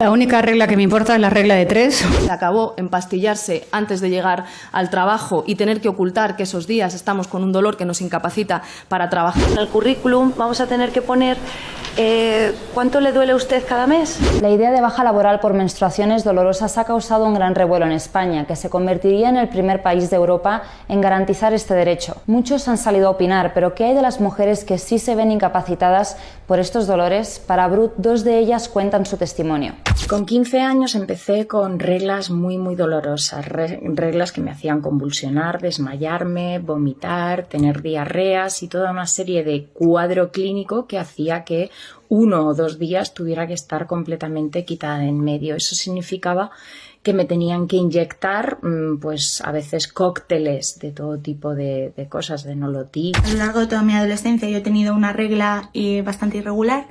La única regla que me importa es la regla de 3. Acabó empastillarse antes de llegar al trabajo y tener que ocultar que esos días estamos con un dolor que nos incapacita para trabajar. En el currículum vamos a tener que poner ¿cuánto le duele a usted cada mes? La idea de baja laboral por menstruaciones dolorosas ha causado un gran revuelo en España, que se convertiría en el primer país de Europa en garantizar este derecho. Muchos han salido a opinar, pero ¿qué hay de las mujeres que sí se ven incapacitadas por estos dolores? Para Brut, 2 de ellas cuentan su testimonio. Con 15 años empecé con reglas muy dolorosas, reglas que me hacían convulsionar, desmayarme, vomitar, tener diarreas y toda una serie de cuadro clínico que hacía que 1 o 2 días tuviera que estar completamente quitada de en medio. Eso significaba que me tenían que inyectar, pues a veces cócteles de todo tipo de cosas, de Nolotil. A lo largo de toda mi adolescencia yo he tenido una regla bastante irregular.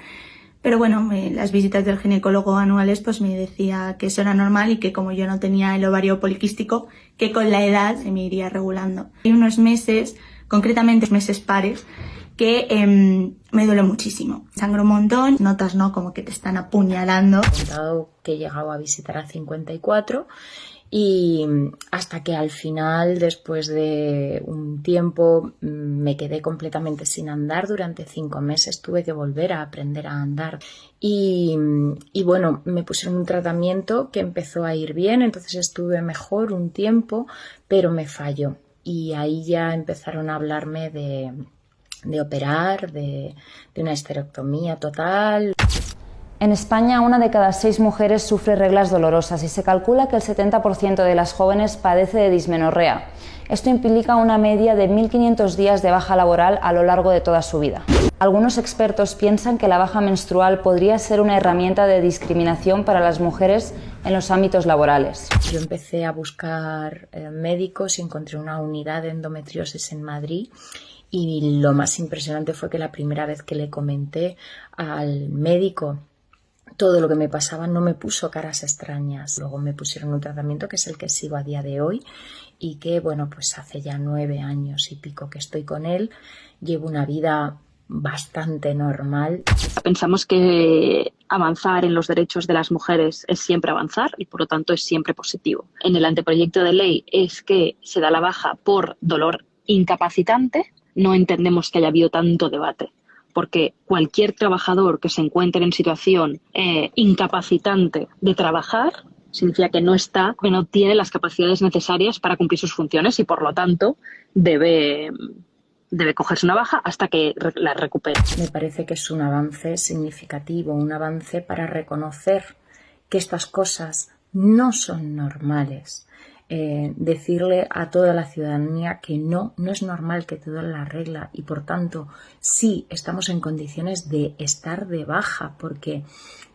Pero bueno, las visitas del ginecólogo anuales pues me decía que eso era normal y que como yo no tenía el ovario poliquístico, que con la edad se me iría regulando. Hay unos meses, concretamente meses pares, que me duele muchísimo. Sangro un montón, notas, ¿no?, como que te están apuñalando. He contado que he llegado a visitar a 54 y hasta que al final, después de un tiempo, me quedé completamente sin andar. Durante 5 meses tuve que volver a aprender a andar y bueno, me pusieron un tratamiento que empezó a ir bien, entonces estuve mejor un tiempo, pero me falló y ahí ya empezaron a hablarme de operar, de una histerectomía total. En España, 1 de cada 6 mujeres sufre reglas dolorosas y se calcula que el 70% de las jóvenes padece de dismenorrea. Esto implica una media de 1.500 días de baja laboral a lo largo de toda su vida. Algunos expertos piensan que la baja menstrual podría ser una herramienta de discriminación para las mujeres en los ámbitos laborales. Yo empecé a buscar médicos y encontré una unidad de endometriosis en Madrid. Y lo más impresionante fue que la primera vez que le comenté al médico todo lo que me pasaba, no me puso caras extrañas. Luego me pusieron un tratamiento que es el que sigo a día de hoy y que, bueno, pues hace ya 9 años y pico que estoy con él. Llevo una vida bastante normal. Pensamos que avanzar en los derechos de las mujeres es siempre avanzar y por lo tanto es siempre positivo. En el anteproyecto de ley es que se da la baja por dolor incapacitante. No entendemos que haya habido tanto debate, porque cualquier trabajador que se encuentre en situación incapacitante de trabajar significa que no tiene las capacidades necesarias para cumplir sus funciones y por lo tanto debe cogerse una baja hasta que la recupere. Me parece que es un avance significativo, un avance para reconocer que estas cosas no son normales. Decirle a toda la ciudadanía que no es normal que te duele la regla y por tanto sí estamos en condiciones de estar de baja, porque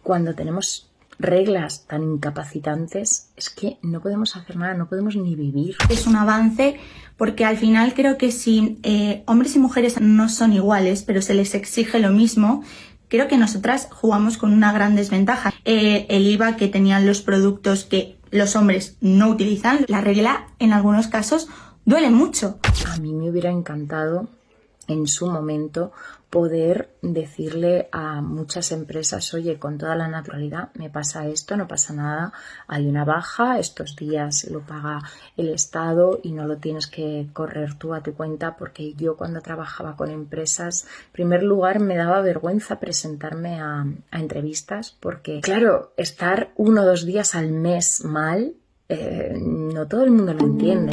cuando tenemos reglas tan incapacitantes es que no podemos hacer nada, no podemos ni vivir. Es un avance porque al final creo que si hombres y mujeres no son iguales pero se les exige lo mismo, creo que nosotras jugamos con una gran desventaja. El IVA que tenían los productos que los hombres no utilizan, la regla en algunos casos duele mucho. A mí me hubiera encantado en su momento poder decirle a muchas empresas, oye, con toda la naturalidad, me pasa esto, no pasa nada, hay una baja, estos días lo paga el Estado y no lo tienes que correr tú a tu cuenta, porque yo cuando trabajaba con empresas, en primer lugar me daba vergüenza presentarme a entrevistas, porque claro, estar 1 o 2 días al mes mal, no todo el mundo lo entiende.